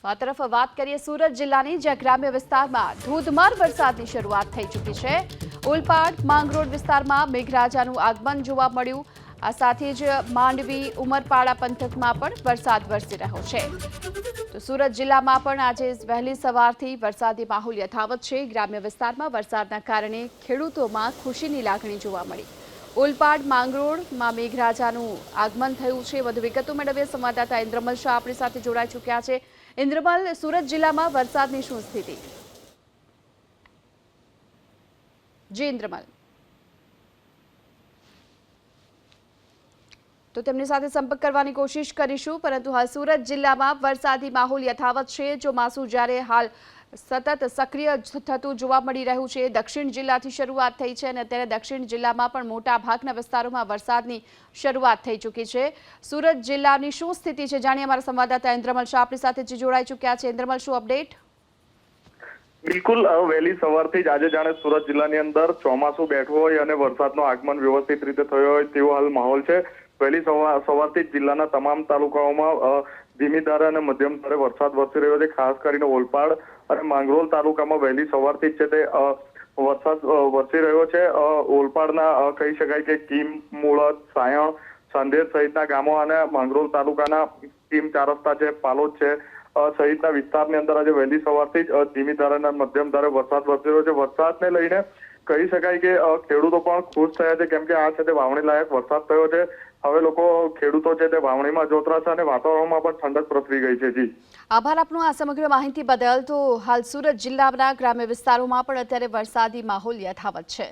આ તરફ વાત કરીએ સુરત જિલ્લાની, જ્યાં ગ્રામ્ય વિસ્તારમાં ધોધમાર વરસાદની શરૂઆત થઈ ચૂકી છે। ઓલપાડ માંગરોળ વિસ્તારમાં મેઘરાજાનું આગમન જોવા મળ્યું। આ સાથે જ માંડવી ઉમરપાડા પંથકમાં પણ વરસાદ વરસી રહ્યો છે। તો સુરત જિલ્લામાં પણ આજે વહેલી સવારથી વરસાદી માહોલ યથાવત છે। ગ્રામ્ય વિસ્તારમાં વરસાદના કારણે ખેડૂતોમાં ખુશીની લાગણી જોવા મળી। ઓલપાડ માંગરોળમાં મેઘરાજાનું આગમન થયું છે। વધુ વિગતો મેળવીએ સંવાદદાતા ઇન્દ્રમલ શાહ આપણી સાથે જોડાઈ ચૂક્યા છે। ઇન્દ્રમલ, સુરત જિલ્લામાં વરસાદની શું સ્થિતિ? જી ઇન્દ્રમલ, તો તેમની સાથે સંપર્ક કરવાની કોશિશ કરીશું, પરંતુ હાલ સુરત જિલ્લામાં વરસાદી માહોલ યથાવત છે। ચોમાસું જ્યારે હાલ સતત સક્રિય થતું જોવા મળી રહ્યું છે। દક્ષિણ જિલ્લાથી શરૂઆત થઈ છે અને અત્યારે દક્ષિણ જિલ્લામાં પણ મોટા ભાગના વિસ્તારોમાં વરસાદની શરૂઆત થઈ ચૂકી છે। સુરત જિલ્લાની શું સ્થિતિ છે જાણીએ અમારા સંવાદદાતા ઇન્દ્રમલ શાહ આપણી સાથે જોડાઈ ચૂક્યા છે। ઇન્દ્રમલ, શું અપડેટ? બિલકુલ, વહેલી સવારથી જ આજે જાણે સુરત જિલ્લાની અંદર ચોમાસું બેઠું હોય અને વરસાદનું આગમન વ્યવસ્થિત રીતે થયો હોય તેવો હાલ માહોલ છે। વહેલી સવારથી જ જિલ્લાના તમામ તાલુકાઓમાં ધીમી ધારે અને મધ્યમ ધારે વરસાદ વરસી રહ્યો છે। ખાસ કરીને ઓલપાડ અને માંગરોળ તાલુકામાં વહેલી સવારથી જ છે તે વરસાદ વરસી રહ્યો છે। ઓલપાડના કહી શકાય કે કીમ, મુળત, સાયણ, સંધેર સહિતના ગામો અને માંગરોળ તાલુકાના કીમ, ચાર રસ્તા છે, પાલોદ છે સહિતના વિસ્તારની અંદર આજે વહેલી સવારથી જ ધીમી ધારે અને મધ્યમ ધારે વરસાદ વરસી રહ્યો છે। વરસાદને લઈને કહી શકાય કે ખેડૂતો પણ ખુશ થયા છે, કેમ કે આ છે તે વાવણી લાયક વરસાદ થયો છે। હવે લોકો ખેડૂતો છે તે વાવણીમાં જોતરાશે અને વાતાવરણમાં પણ ઠંડક પ્રસરી ગઈ છે। જી, આભાર આપનો આ સમગ્ર માહિતી બદલ। તો હાલ સુરત જિલ્લાના ગ્રામ્ય વિસ્તારોમાં પણ અત્યારે વરસાદી માહોલ યથાવત છે।